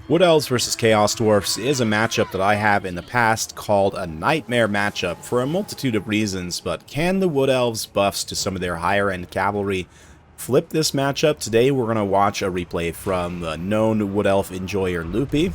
Wood Elves versus Chaos Dwarfs is a matchup that I have in the past called a nightmare matchup for a multitude of reasons, but can the Wood Elves buffs to some of their higher end cavalry flip this matchup? Today we're going to watch a replay from the known Wood Elf enjoyer Loopy,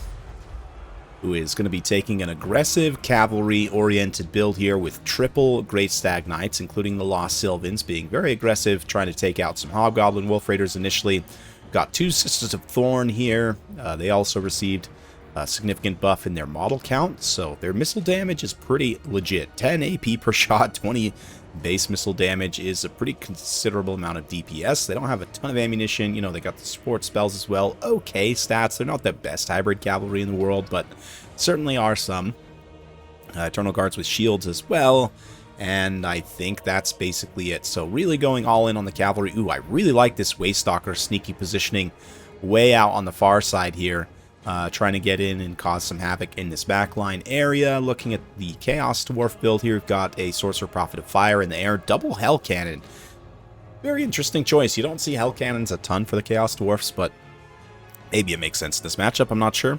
who is going to be taking an aggressive cavalry oriented build here with triple Great Stag Knights, including the Lost Sylvans, being very aggressive, trying to take out some Hobgoblin Wolf Raiders initially. Got two Sisters of Thorn here. They also received a significant buff in their model count, so their missile damage is pretty legit. 10 AP per shot, 20 base missile damage is a pretty considerable amount of DPS. They don't have a ton of ammunition. You know, they got the support spells as well. Okay stats. They're not the best hybrid cavalry in the world, but certainly are some. Eternal Guards with shields as well. And I think that's basically it. So really going all in on the cavalry. Ooh, I really like this Waystalker sneaky positioning way out on the far side here. Trying to get in and cause some havoc in this backline area. Looking at the Chaos Dwarf build here, we've got a Sorcerer Prophet of Fire in the air. Double Hell Cannon. Very interesting choice. You don't see Hell Cannons a ton for the Chaos Dwarfs, but maybe it makes sense in this matchup. I'm not sure.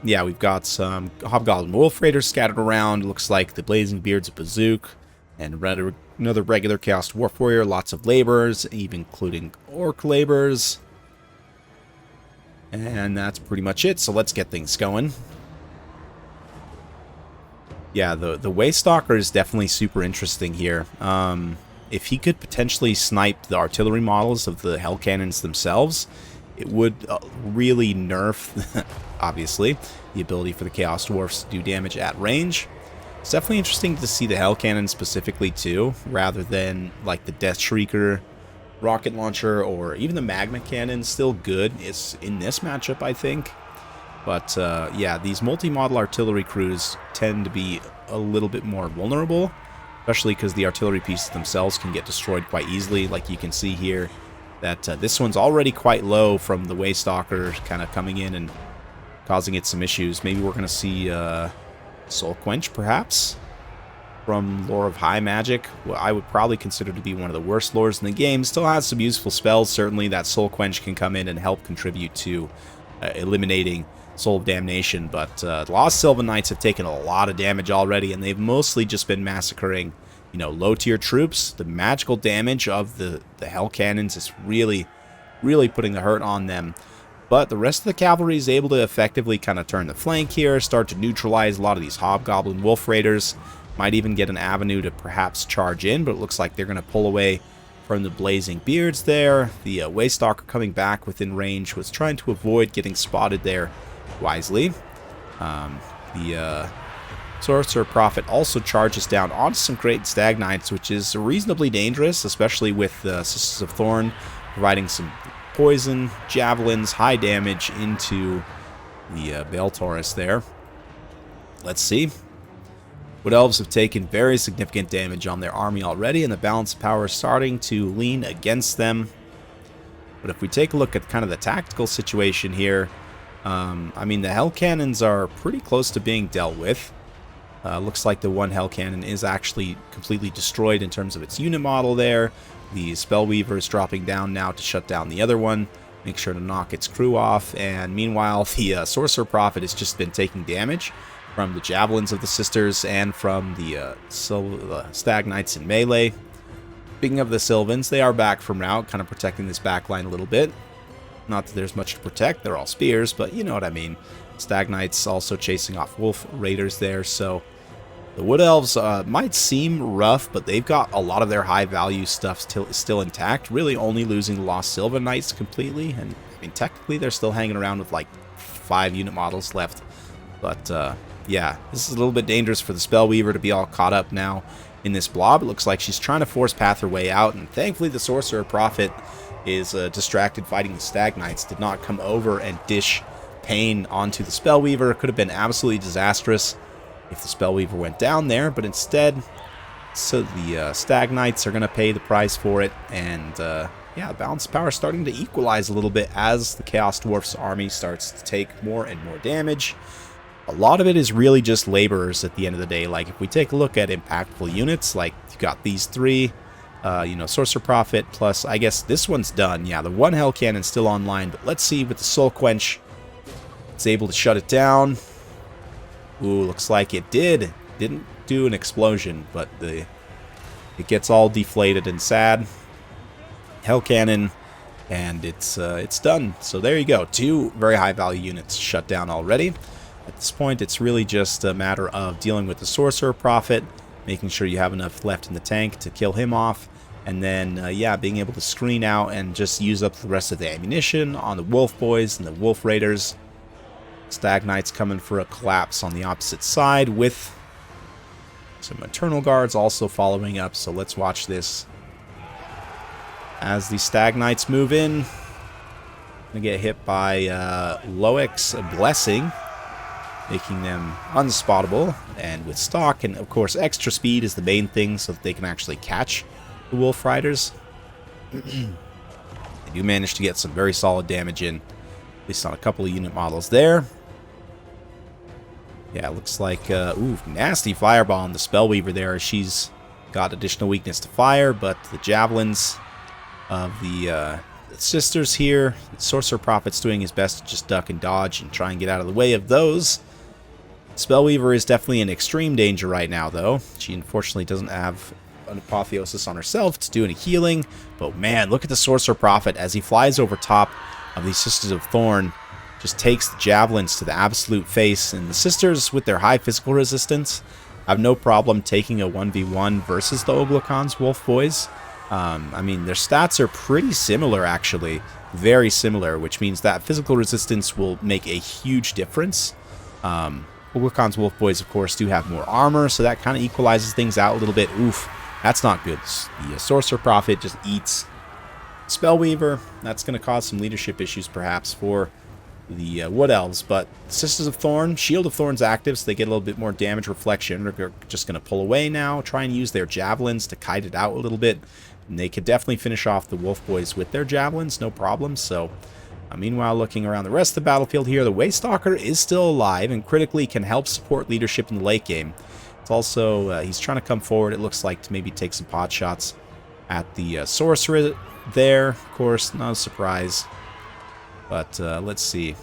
Yeah, we've got some Hobgoblin Wolf Raiders scattered around. Looks like the Blazing Beards of Bazook. And another regular Chaos Dwarf Warrior. Lots of Laborers, even including Orc Laborers. And that's pretty much it, so let's get things going. Yeah, the Waystalker is definitely super interesting here. If he could potentially snipe the artillery models of the Hell Cannons themselves, it would really nerf, obviously, the ability for the Chaos Dwarfs to do damage at range. It's definitely interesting to see the Hell Cannon specifically, too, rather than, like, the Death Shrieker rocket launcher or even the Magma Cannon. Still good. It's in this matchup, I think. But, yeah, these multi-model artillery crews tend to be a little bit more vulnerable, especially because the artillery pieces themselves can get destroyed quite easily, like you can see here. That this one's already quite low from the Waystalker kind of coming in and causing it some issues. Maybe we're going to see Soul Quench, perhaps, from Lore of High Magic. What I would probably consider to be one of the worst lores in the game. Still has some useful spells. Certainly that Soul Quench can come in and help contribute to eliminating Soul of Damnation. But the Lost Sylvan Knights have taken a lot of damage already, and they've mostly just been massacring, you know, low-tier troops. The magical damage of the Hell Cannons is really, really putting the hurt on them. But the rest of the cavalry is able to effectively kind of turn the flank here, start to neutralize a lot of these Hobgoblin Wolf Raiders. Might even get an avenue to perhaps charge in, but it looks like they're going to pull away from the Blazing Beards there. The Waystalker coming back within range was trying to avoid getting spotted there wisely. The Sorcerer Prophet also charges down onto some Great Stag Knights, which is reasonably dangerous, especially with Sisters of Thorn providing some poison, javelins, high damage into the Bale Taurus there. Let's see. Wood Elves have taken very significant damage on their army already, and the balance of power is starting to lean against them. But if we take a look at kind of the tactical situation here, I mean, the Hell Cannons are pretty close to being dealt with. Looks like the one Hell Cannon is actually completely destroyed in terms of its unit model there. The Spellweaver is dropping down now to shut down the other one. Make sure to knock its crew off. And meanwhile, the Sorcerer Prophet has just been taking damage from the Javelins of the Sisters and from the Stag Knights in melee. Speaking of the Sylvans, they are back from route, kind of protecting this backline a little bit. Not that there's much to protect, they're all spears, but you know what I mean. Stag Knights also chasing off Wolf Raiders there, so the Wood Elves might seem rough, but they've got a lot of their high-value stuff still intact, really only losing the Lost Sylvan Knights completely, and I mean, technically they're still hanging around with like 5 unit models left, but yeah, this is a little bit dangerous for the Spellweaver to be all caught up now in this blob. It looks like she's trying to force path her way out, and thankfully the Sorcerer Prophet is distracted fighting the Stag Knights, did not come over and dish pain onto the Spellweaver. It could have been absolutely disastrous if the Spellweaver went down there, but instead, so the Stag Knights are going to pay the price for it, and yeah, balance of power is starting to equalize a little bit as the Chaos Dwarfs army starts to take more and more damage. A lot of it is really just laborers at the end of the day. Like, if we take a look at impactful units, like, you got these 3, you know, Sorcerer Prophet, plus, I guess this one's done. Yeah, the one Hell Cannon's still online, but let's see with the Soul Quench It's able to shut it down. Ooh, looks like it did. Didn't do an explosion, but it gets all deflated and sad. Hell Cannon, and it's done. So there you go. 2 very high value units shut down already. At this point, it's really just a matter of dealing with the Sorcerer Prophet, making sure you have enough left in the tank to kill him off, and then, yeah, being able to screen out and just use up the rest of the ammunition on the Wolf Boys and the Wolf Raiders. Stag Knights coming for a collapse on the opposite side with some Eternal Guards also following up, so let's watch this. As the Stag Knights move in, gonna get hit by Loic's Blessing, making them unspottable, and with stock, and of course extra speed is the main thing so that they can actually catch the Wolf Riders. They do manage to get some very solid damage in, at least on a couple of unit models there. Yeah, it looks like, ooh, nasty fireball on the Spellweaver there. She's got additional weakness to fire, but the javelins of the sisters here, the Sorcerer Prophet's doing his best to just duck and dodge and try and get out of the way of those. Spellweaver is definitely in extreme danger right now, though. She unfortunately doesn't have an Apotheosis on herself to do any healing, but man, look at the Sorcerer Prophet as he flies over top of these Sisters of Thorn. Just takes the javelins to the absolute face, and the sisters, with their high physical resistance, have no problem taking a 1v1 versus the Oglokan's Wolf Boys. I mean, their stats are pretty similar, actually. Very similar, which means that physical resistance will make a huge difference. Oglokan's Wolf Boys, of course, do have more armor, so that kind of equalizes things out a little bit. Oof, that's not good. The Sorcerer Prophet just eats Spellweaver. That's going to cause some leadership issues, perhaps, for the Wood Elves, but Sisters of Thorn, Shield of Thorn's active, so they get a little bit more damage reflection. They're just going to pull away now, try and use their javelins to kite it out a little bit, and they could definitely finish off the Wolf Boys with their javelins, no problem. So, meanwhile, looking around the rest of the battlefield here, the Waystalker is still alive and critically can help support leadership in the late game. It's also, he's trying to come forward, it looks like, to maybe take some pot shots at the Sorcerer there. Of course, no surprise. But let's see.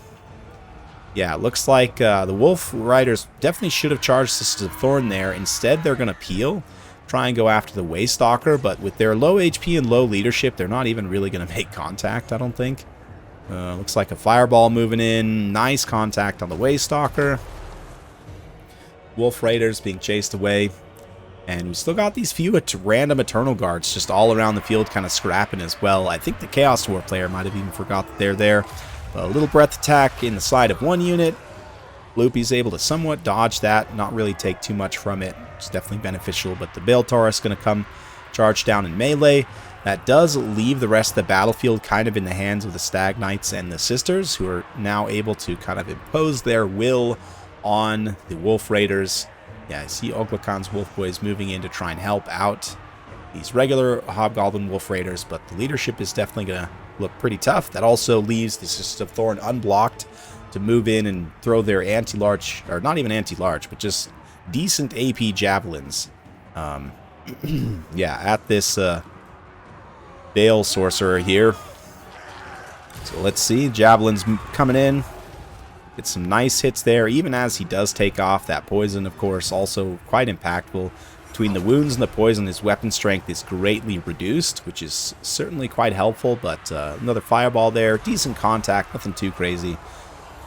Yeah, it looks like the Wolf Riders definitely should have charged Sisters of Thorn there. Instead, they're going to peel, try and go after the Waystalker, but with their low HP and low leadership, they're not even really going to make contact, I don't think. Looks like a fireball moving in. Nice contact on the Waystalker. Wolf Raiders being chased away. And we still got these few random Eternal Guards just all around the field kind of scrapping as well. I think the Chaos Dwarf player might have even forgot that they're there. But a little breath attack in the side of one unit. Loopy's able to somewhat dodge that, not really take too much from it. It's definitely beneficial, but the Bale Taurus is going to come charge down in melee. That does leave the rest of the battlefield kind of in the hands of the Stag Knights and the Sisters, who are now able to kind of impose their will on the Wolf Raiders. Yeah, I see Oglokan's Wolf Boys moving in to try and help out these regular Hobgoblin Wolf Raiders, but the leadership is definitely going to look pretty tough. That also leaves the Sisters of Thorn unblocked to move in and throw their anti-large, or not even anti-large, but just decent AP javelins. Yeah, at this Bale Sorcerer here. So let's see, javelins coming in. Get some nice hits there, even as he does take off. That poison, of course, also quite impactful. Between the wounds and the poison, his weapon strength is greatly reduced, which is certainly quite helpful, but another fireball there. Decent contact, nothing too crazy.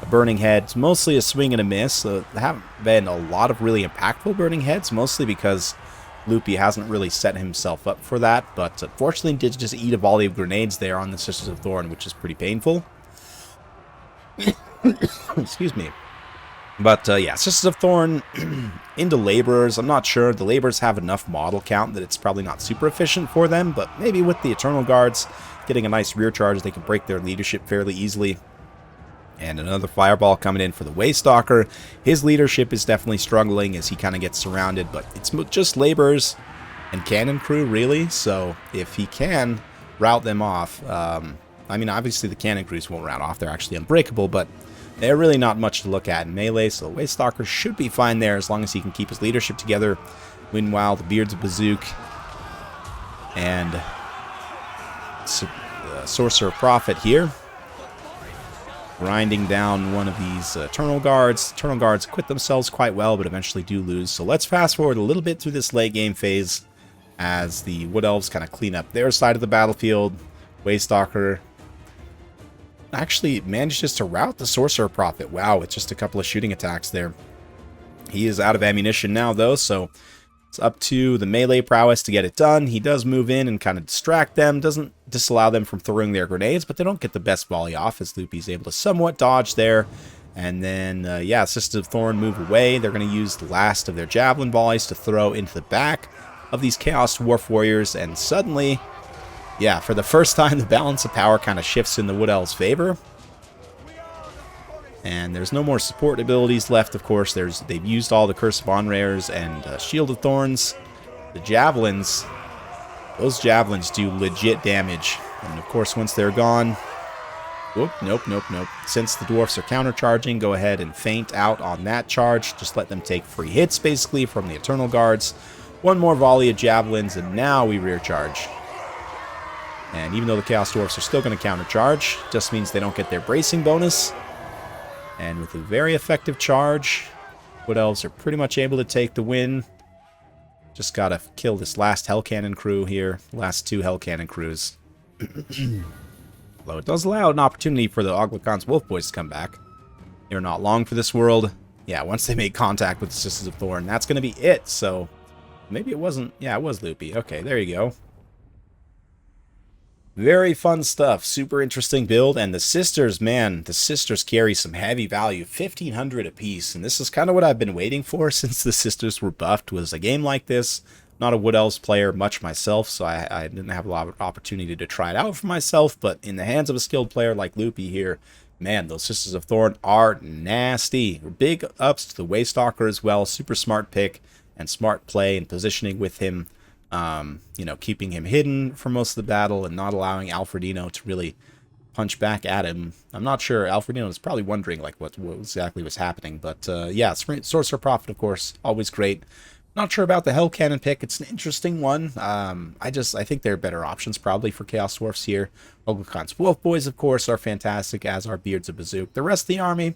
A burning head, it's mostly a swing and a miss, so there haven't been a lot of really impactful burning heads, mostly because Loopy hasn't really set himself up for that, but unfortunately did just eat a volley of grenades there on the Sisters of Thorn, which is pretty painful. Excuse me. But yeah, Sisters of Thorn into Laborers. I'm not sure. The Laborers have enough model count that it's probably not super efficient for them, but maybe with the Eternal Guards getting a nice rear charge, they can break their leadership fairly easily. And another fireball coming in for the Waystalker. His leadership is definitely struggling as he kind of gets surrounded, but it's just Laborers and Cannon Crew, really. So if he can rout them off, I mean, obviously the Cannon Crews won't rout off. They're actually unbreakable, but they're really not much to look at in melee, so the Waystalker should be fine there as long as he can keep his leadership together. Meanwhile, the Beards of Bazook and Sorcerer Prophet here grinding down one of these Eternal Guards. Eternal Guards quit themselves quite well, but eventually do lose. So let's fast forward a little bit through this late game phase as the Wood Elves kind of clean up their side of the battlefield. Waystalker actually manages to rout the Sorcerer Prophet. Wow, with just a couple of shooting attacks there. He is out of ammunition now, though, so it's up to the melee prowess to get it done. He does move in and kind of distract them. Doesn't disallow them from throwing their grenades, but they don't get the best volley off as Loopy's able to somewhat dodge there. And then, yeah, Sisters of Thorn move away. They're going to use the last of their javelin volleys to throw into the back of these Chaos Dwarf Warriors. And suddenly, yeah, for the first time, the balance of power kind of shifts in the Wood Elves' favor. And there's no more support abilities left, of course. They've used all the Curse of On-Rares and Shield of Thorns. The Javelins, those Javelins do legit damage. And of course, once they're gone... Whoop, nope. Since the Dwarfs are countercharging, go ahead and feint out on that charge. Just let them take free hits, basically, from the Eternal Guards. One more volley of Javelins, and now we rear charge. And even though the Chaos Dwarfs are still going to countercharge, just means they don't get their bracing bonus. And with a very effective charge, Wood Elves are pretty much able to take the win. Just gotta kill this last Hell Cannon crew here. Last two Hell Cannon crews. Although it does allow an opportunity for the Oglacon's Wolf Boys to come back. They're not long for this world. Yeah, once they make contact with the Sisters of Thorn, that's gonna be it. So, maybe it wasn't... Yeah, it was Loopy. Okay, there you go. Very fun stuff. Super interesting build. And the Sisters, man, the Sisters carry some heavy value. 1,500 apiece. And this is kind of what I've been waiting for since the Sisters were buffed, was a game like this. Not a Wood Elves player much myself, so I didn't have a lot of opportunity to try it out for myself. But in the hands of a skilled player like Loopy here, man, those Sisters of Thorn are nasty. Big ups to the Waystalker as well. Super smart pick and smart play and positioning with him. You know, keeping him hidden for most of the battle and not allowing Alfredino to really punch back at him. I'm not sure. Alfredino is probably wondering like what exactly was happening. But yeah, Sorcerer Prophet, of course, always great. Not sure about the Hell Cannon pick. It's an interesting one. I think there are better options probably for Chaos Dwarfs here. Oglacon's Wolf Boys, of course, are fantastic, as are Beards of Bazook. The rest of the army,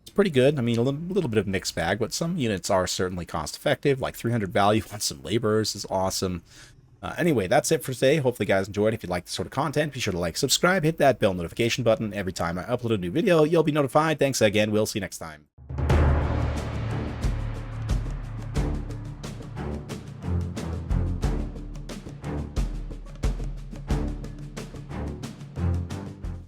it's pretty good. I mean, a little bit of a mixed bag, but some units are certainly cost-effective, like 300 value on some laborers is awesome. Anyway, that's it for today. Hopefully you guys enjoyed. If you like this sort of content, be sure to like, subscribe, hit that bell notification button. Every time I upload a new video, you'll be notified. Thanks again. We'll see you next time.